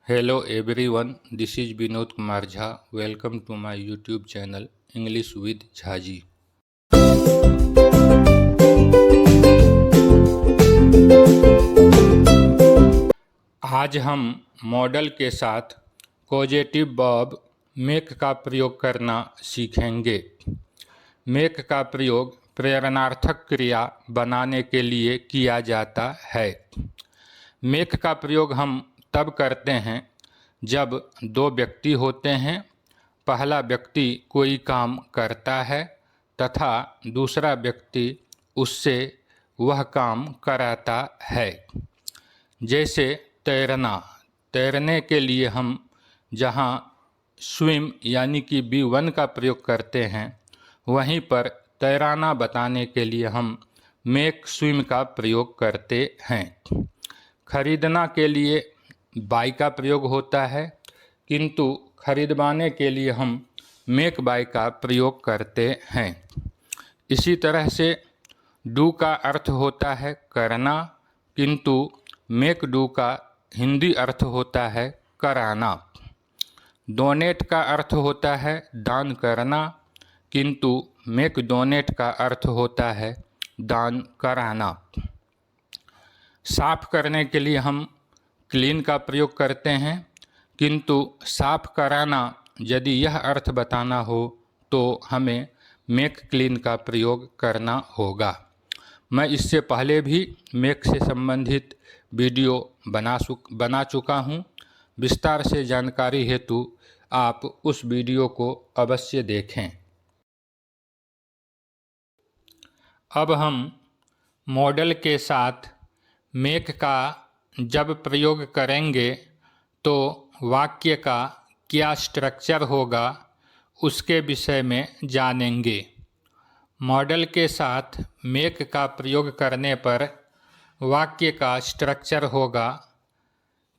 Hello everyone, this is Vinod Kumar Jha. Welcome to my YouTube channel English with Jhaji. आज हम model के साथ causative verb make का प्रयोग करना सीखेंगे। मेक का प्रयोग प्रेरणार्थक क्रिया बनाने के लिए किया जाता है। मेक का प्रयोग हम तब करते हैं जब दो व्यक्ति होते हैं। पहला व्यक्ति कोई काम करता है तथा दूसरा व्यक्ति उससे वह काम कराता है। जैसे तैरना, तैरने के लिए हम जहाँ स्विम यानी कि B1 का प्रयोग करते हैं, वहीं पर तैराना बताने के लिए हम मेक स्विम का प्रयोग करते हैं। खरीदना के लिए बाय का प्रयोग होता है, किंतु खरीदवाने के लिए हम मेक बाय का प्रयोग करते हैं। इसी तरह से डू का अर्थ होता है करना, किंतु मेक डू का हिंदी अर्थ होता है कराना। डोनेट का अर्थ होता है दान करना, किंतु मेक डोनेट का अर्थ होता है दान कराना। साफ करने के लिए हम क्लीन का प्रयोग करते हैं, किंतु साफ कराना यदि यह अर्थ बताना हो तो हमें मेक क्लीन का प्रयोग करना होगा। मैं इससे पहले भी मेक से संबंधित वीडियो बना चुका हूँ। विस्तार से जानकारी हेतु आप उस वीडियो को अवश्य देखें। अब हम मॉडल के साथ मेक का जब प्रयोग करेंगे तो वाक्य का क्या स्ट्रक्चर होगा उसके विषय में जानेंगे। मॉडल के साथ मेक का प्रयोग करने पर वाक्य का स्ट्रक्चर होगा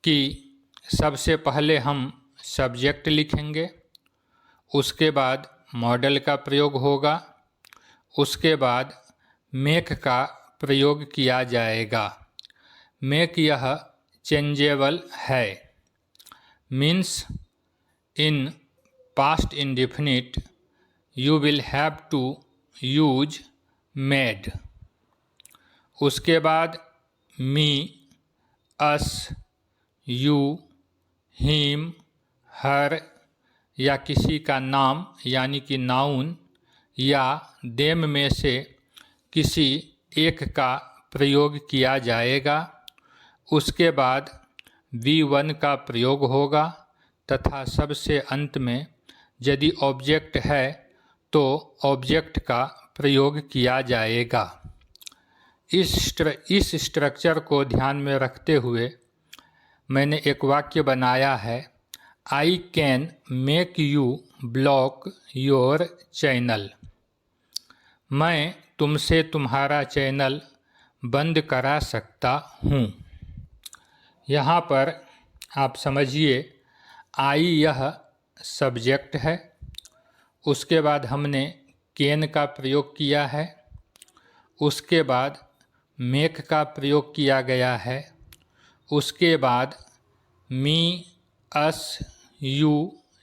कि सबसे पहले हम सब्जेक्ट लिखेंगे, उसके बाद मॉडल का प्रयोग होगा, उसके बाद मेक का प्रयोग किया जाएगा। मेक यह चेंजेबल है, means in past indefinite you will have to use made. उसके बाद मी, अस, यू, हिम, हर या किसी का नाम यानी कि नाउन या देम में से किसी एक का प्रयोग किया जाएगा। उसके बाद V1 का प्रयोग होगा तथा सबसे अंत में यदि ऑब्जेक्ट है तो ऑब्जेक्ट का प्रयोग किया जाएगा। इस स्ट्रक्चर को ध्यान में रखते हुए मैंने एक वाक्य बनाया है, आई can make you block your channel. मैं तुमसे तुम्हारा चैनल बंद करा सकता हूँ। यहाँ पर आप समझिए आई यह सब्जेक्ट है, उसके बाद हमने कैन का प्रयोग किया है, उसके बाद मेक का प्रयोग किया गया है, उसके बाद मी, अस, यू,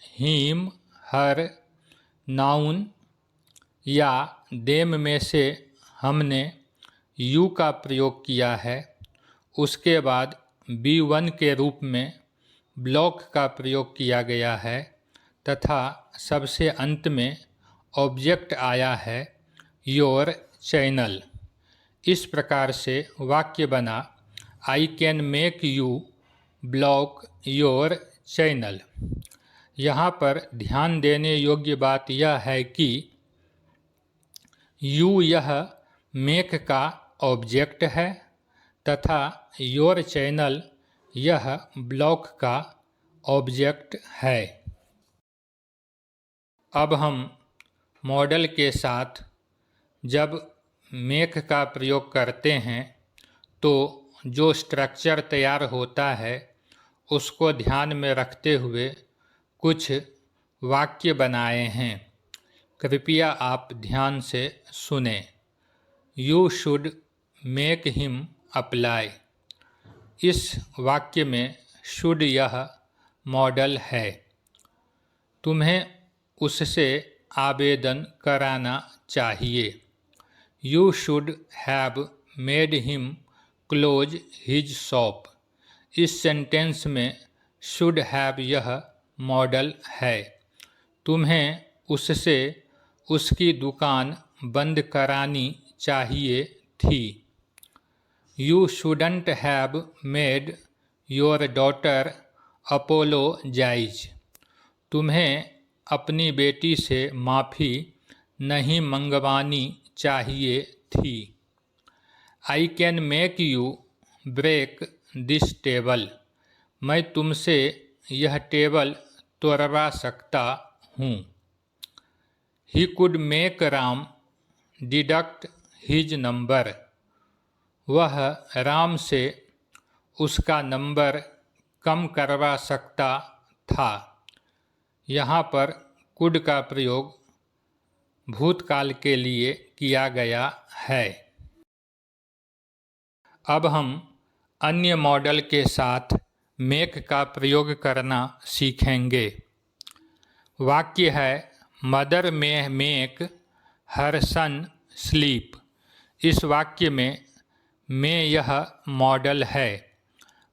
हिम, हर, नाउन या देम में से हमने यू का प्रयोग किया है। उसके बाद B1 के रूप में ब्लॉक का प्रयोग किया गया है तथा सबसे अंत में ऑब्जेक्ट आया है योर चैनल। इस प्रकार से वाक्य बना, आई can make you block your channel. यहाँ पर ध्यान देने योग्य बात यह है कि यू यह मेक का ऑब्जेक्ट है तथा योर चैनल यह ब्लॉक का ऑब्जेक्ट है। अब हम मॉडल के साथ जब मेक का प्रयोग करते हैं तो जो स्ट्रक्चर तैयार होता है उसको ध्यान में रखते हुए कुछ वाक्य बनाए हैं। कृपया आप ध्यान से सुने। You should make him apply. इस वाक्य में शुड यह मॉडल है। तुम्हें उससे आवेदन कराना चाहिए। You should have made him close his shop. इस सेंटेंस में शुड हैव यह मॉडल है। तुम्हें उससे उसकी दुकान बंद करानी चाहिए थी। You shouldn't have made your daughter apologise. तुम्हें अपनी बेटी से माफ़ी नहीं मंगवानी चाहिए थी। I can make you break this table. मैं तुमसे यह टेबल तोड़वा सकता हूँ। He could make Ram deduct his number. वह राम से उसका नंबर कम करवा सकता था। यहाँ पर कुड का प्रयोग भूतकाल के लिए किया गया है। अब हम अन्य मॉडल के साथ मेक का प्रयोग करना सीखेंगे। वाक्य है मदर में मेक हर सन स्लीप। इस वाक्य में यह मॉडल है।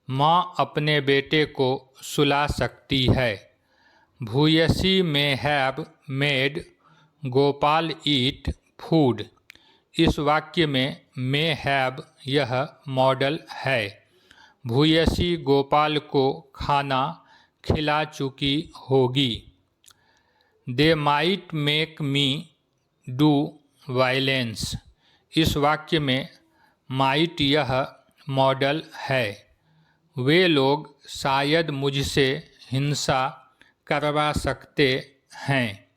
माँ अपने बेटे को सुला सकती है। भूयसी में have made Gopal eat food. इस वाक्य में हैव यह मॉडल है। भूयसी गोपाल को खाना खिला चुकी होगी। They might make me do violence. इस वाक्य में माइट यह मॉडल है। वे लोग शायद मुझसे हिंसा करवा सकते हैं।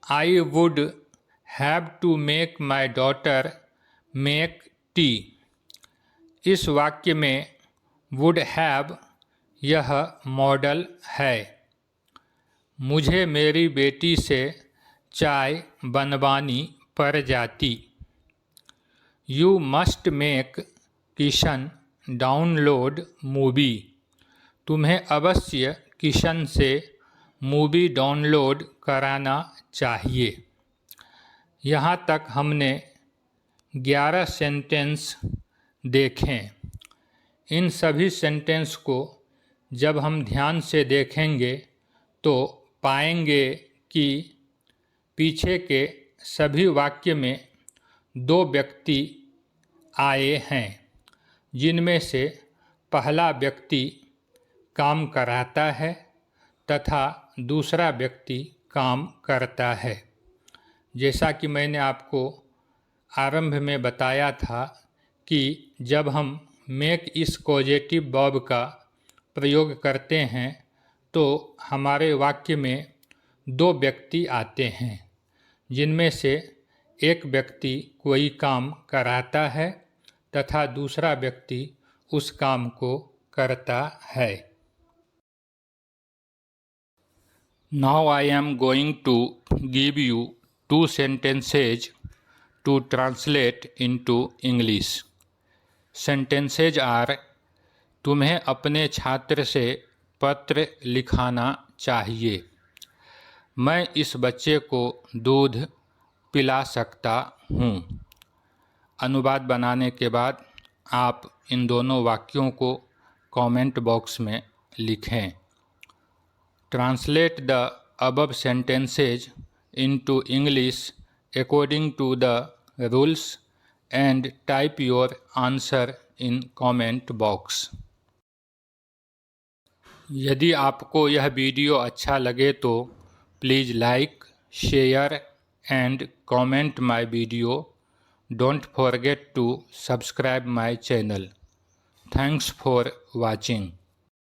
I would have to make my daughter make tea. इस वाक्य में वुड हैव यह मॉडल है। मुझे मेरी बेटी से चाय बनवानी पड़ जाती। You must make Kishan download movie. तुम्हें अवश्य किशन से मूवी डाउनलोड कराना चाहिए। यहाँ तक हमने 11 सेंटेंस देखें। इन सभी सेंटेंस को जब हम ध्यान से देखेंगे तो पाएंगे कि पीछे के सभी वाक्य में 2 व्यक्ति आए हैं, जिनमें से पहला व्यक्ति काम कराता है तथा दूसरा व्यक्ति काम करता है। जैसा कि मैंने आपको आरंभ में बताया था कि जब हम मेक इस कॉजेटिव वर्ब का प्रयोग करते हैं तो हमारे वाक्य में 2 व्यक्ति आते हैं, जिनमें से एक व्यक्ति कोई काम कराता है तथा दूसरा व्यक्ति उस काम को करता है। Now I am going to give you 2 sentences to translate into English. Sentences are: तुम्हें अपने छात्र से पत्र लिखाना चाहिए। मैं इस बच्चे को दूध पिला सकता हूँ। अनुवाद बनाने के बाद आप इन दोनों वाक्यों को कमेंट बॉक्स में लिखें। Translate the above sentences into English according to the rules and type your answer in comment box. यदि आपको यह वीडियो अच्छा लगे तो please like, share and comment my video. Don't forget to subscribe my channel. Thanks for watching.